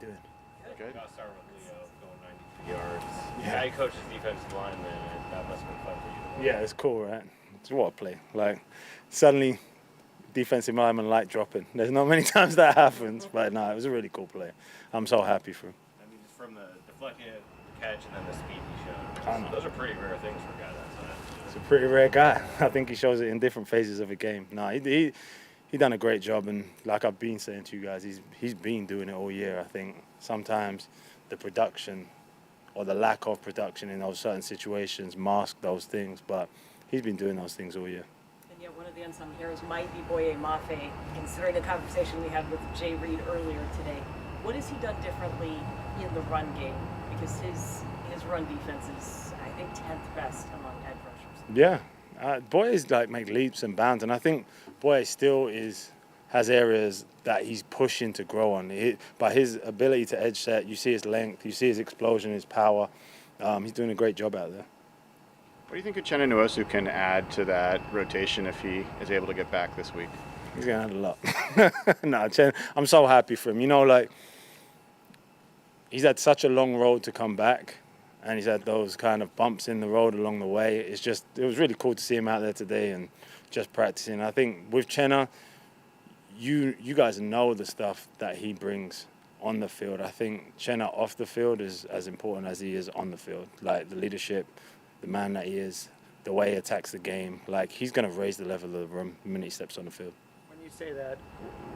doing? Good. Got to start with Leo going 92 yards. Yeah. Now he coaches defensive linemen, and that must have been fun for you. Yeah, it's cool, right? It's what a play. Like, suddenly, defensive lineman light dropping. There's not many times that happens, but no, it was a really cool play. I'm so happy for him. I mean, just from the deflecting it, the catch, and then the speed he showed. I know. Those are pretty rare things for a guy that size. He's a pretty rare guy. I think he shows it in different phases of a game. No, he done a great job, and like I've been saying to you guys, he's been doing it all year. I think sometimes the production or the lack of production in those certain situations mask those things, but he's been doing those things all year. And yet one of the unsung heroes might be Boye Mafe, considering the conversation we had with Jarran Reed earlier today. What has he done differently in the run game? Because his run defense is, I think, 10th best among edge rushers. Yeah, Boye's like make leaps and bounds, and I think Boye still has areas that he's pushing to grow on. By his ability to edge set, you see his length, you see his explosion, his power. He's doing a great job out there. What do you think Uchenna Nwosu can add to that rotation if he is able to get back this week? He's going to add a lot. No, I'm so happy for him. You know, like, he's had such a long road to come back, and he's had those kind of bumps in the road along the way. It was really cool to see him out there today and just practicing. I think with Chenna, you guys know the stuff that he brings on the field. I think Chenna off the field is as important as he is on the field. Like, the leadership, the man that he is, the way he attacks the game. Like, he's going to raise the level of the room the minute he steps on the field. When you say that,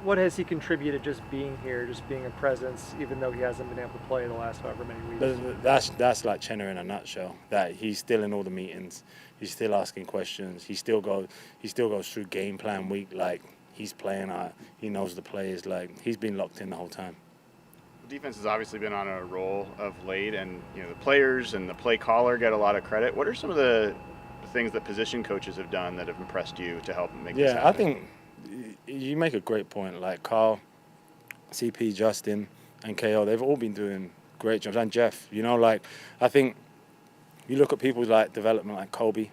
what has he contributed just being here, just being a presence, even though he hasn't been able to play the last however many weeks? That's like Chenna in a nutshell. That he's still in all the meetings. He's still asking questions. He still goes through game plan week. Like, he's playing. He knows the plays. Like, he's been locked in the whole time. The defense has obviously been on a roll of late, and the players and the play caller get a lot of credit. What are some of the things that position coaches have done that have impressed you to help make this happen? I think you make a great point. Like Carl, CP, Justin, and KO, they've all been doing great jobs. And Jeff, I think you look at people's like development, like Coby,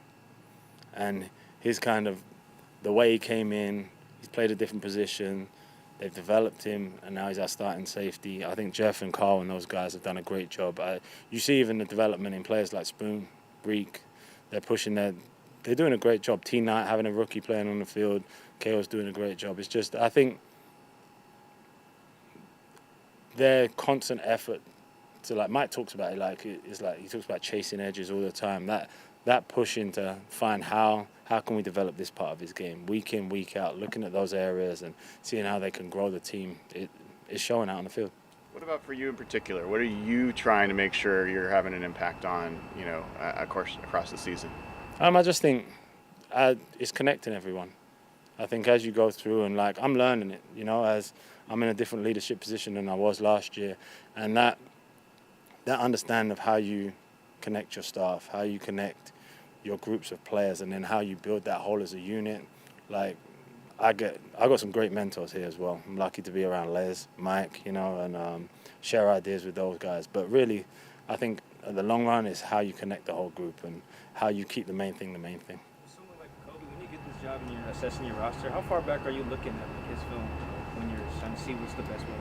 and his kind of the way he came in. He's played a different position. They've developed him, and now he's our starting safety. I think Jeff and Carl and those guys have done a great job. You see even the development in players like Spoon, Reek. They're pushing they're doing a great job. T-Knight having a rookie playing on the field. KO's doing a great job. It's just, I think their constant effort to, like Mike talks about it, like it's like he talks about chasing edges all the time. That pushing to find how can we develop this part of his game week in, week out, looking at those areas and seeing how they can grow the team. It's showing out on the field. What about for you in particular? What are you trying to make sure you're having an impact on, across the season? I just think it's connecting everyone. I think as you go through and like I'm learning it, as I'm in a different leadership position than I was last year, and that understanding of how you connect your staff, how you connect your groups of players, and then how you build that whole as a unit. Like I got some great mentors here as well. I'm lucky to be around Les, Mike, and share ideas with those guys. But really, I think in the long run is how you connect the whole group and how you keep the main thing the main thing. Someone like Coby, when you get this job and you're assessing your roster, how far back are you looking at his film when you're trying to see what's the best way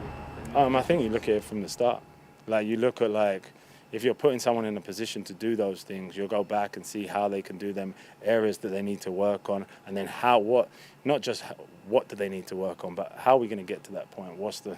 for him? I think you look at it from the start. Like you look at if you're putting someone in a position to do those things, you'll go back and see how they can do them, areas that they need to work on, and then not just what do they need to work on, but how are we going to get to that point? What's the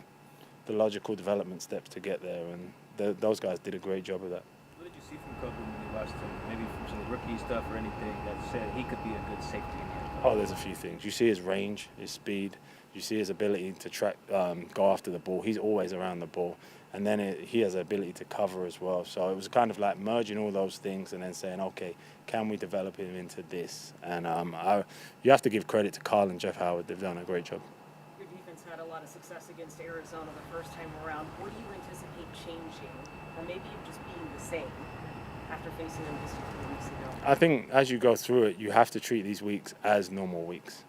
logical development steps to get there? And those guys did a great job of that. What did you see from Coby when you watched him? Maybe from some of the rookie stuff or anything that said he could be a good safety in the NFL? Oh, there's a few things. You see his range, his speed. You see his ability to track, go after the ball. He's always around the ball. And then he has the ability to cover as well. So it was kind of like merging all those things and then saying, okay, can we develop him into this? And you have to give credit to Carl and Jeff Howard. They've done a great job. Your defense had a lot of success against Arizona the first time around. What do you anticipate changing, or maybe just being the same after facing them just a few weeks ago? I think as you go through it, you have to treat these weeks as normal weeks.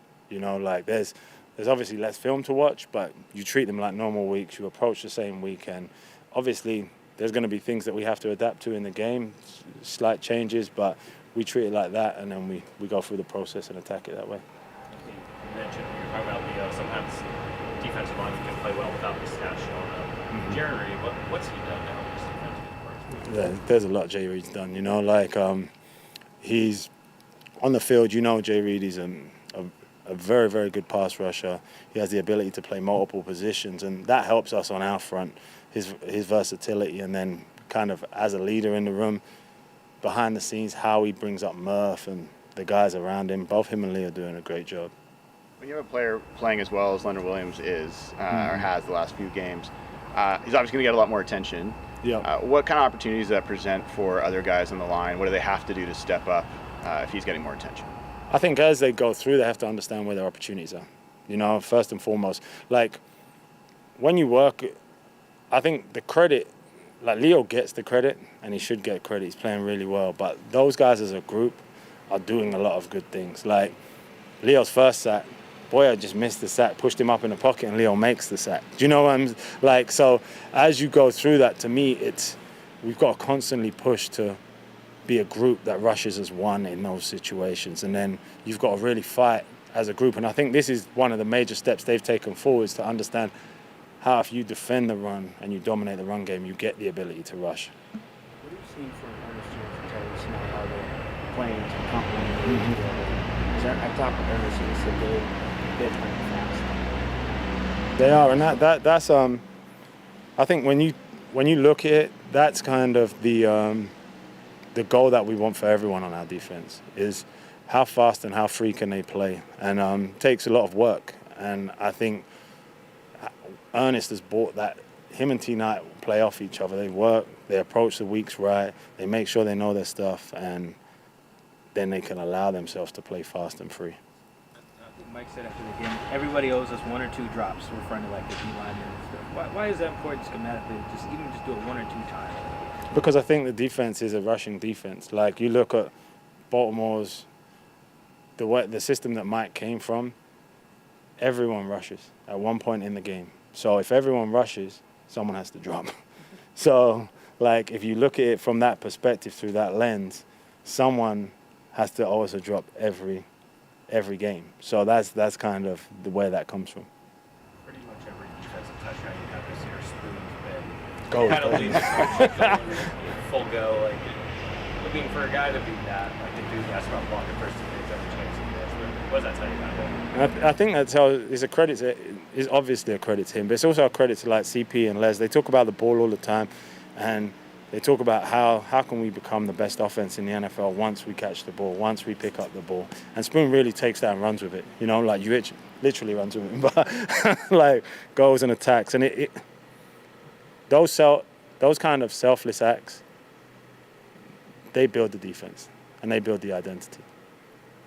There's obviously less film to watch, but you treat them like normal weeks. You approach the same week, and obviously there's going to be things that we have to adapt to in the game, slight changes, but we treat it like that, and then we go through the process and attack it that way. You mentioned when you're talking about Leo, sometimes defensive linemen can play well without the stats showing up. Jarran Reed, what's he done now? Yeah, there's a lot Jay Reed's done. Like he's on the field. Jay Reed is a very, very good pass rusher. He has the ability to play multiple positions, and that helps us on our front. His versatility, and then kind of as a leader in the room, behind the scenes, how he brings up Murph and the guys around him. Both him and Lee are doing a great job. When you have a player playing as well as Leonard Williams is, or has the last few games, he's obviously going to get a lot more attention. Yeah. What kind of opportunities does that present for other guys on the line? What do they have to do to step up if he's getting more attention? I think as they go through, they have to understand where their opportunities are. First and foremost. Like, when you work, I think the credit, like Leo gets the credit, and he should get credit. He's playing really well. But those guys as a group are doing a lot of good things. Like, Leo's first sack, Boye just missed the sack, pushed him up in the pocket, and Leo makes the sack. Do you know what I'm like? So as you go through that, to me, we've got to constantly push to be a group that rushes as one in those situations, and then you've got to really fight as a group. And I think this is one of the major steps they've taken forward, is to understand how if you defend the run and you dominate the run game, you get the ability to rush. What do you see from Ernest Jones IV, how they're playing to complement each other? I talked with Ernest and he said they're playing fast. They are, and that's I think when you look at it, that's kind of the goal that we want for everyone on our defense, is how fast and how free can they play, and it takes a lot of work. And I think Ernest has brought that. Him and T Knight play off each other. They work, they approach the weeks right, they make sure they know their stuff, and then they can allow themselves to play fast and free. I think Mike said after the game, everybody owes us 1 or 2 drops referring to like the D-linemen and stuff. Why is that important schematically? Just do it 1 or 2 times? Because I think the defense is a rushing defense. Like, you look at Baltimore's, the system that Mike came from, everyone rushes at one point in the game. So if everyone rushes, someone has to drop. So, like, if you look at it from that perspective, through that lens, someone has to also drop every game. So that's kind of the way that comes from. Pretty much every defensive touchdown you have this year, Spoon's been Go. kind of leads full go. Like, looking for a guy to be that, like, to do that about blocking first and takes every chance he gets. What does that tell you about him? I think that's how it's a credit. It's obviously a credit to him, but it's also a credit to like CP and Les. They talk about the ball all the time, and they talk about how can we become the best offense in the NFL once we catch the ball, once we pick up the ball. And Spoon really takes that and runs with it. Like you literally runs with it, but like goes and attacks. And those kind of selfless acts, they build the defense and they build the identity.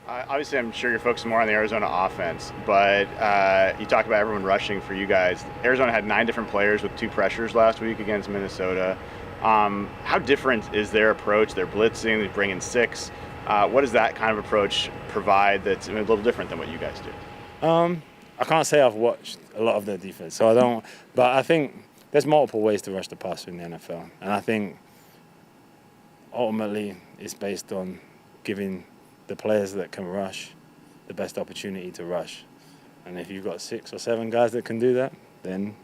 Obviously, I'm sure you're focusing more on the Arizona offense, but you talk about everyone rushing for you guys. Arizona had 9 different players with 2 pressures last week against Minnesota. How different is their approach? They're blitzing, they bring in 6. What does that kind of approach provide that's a little different than what you guys do? I can't say I've watched a lot of their defense, so I don't. But I think there's multiple ways to rush the passer in the NFL, and I think ultimately it's based on giving the players that can rush the best opportunity to rush. And if you've got 6 or 7 guys that can do that, then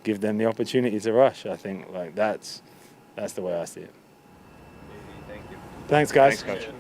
give them the opportunity to rush. I think like that's the way I see it. Thank you. Thanks, guys. Thanks, Coach.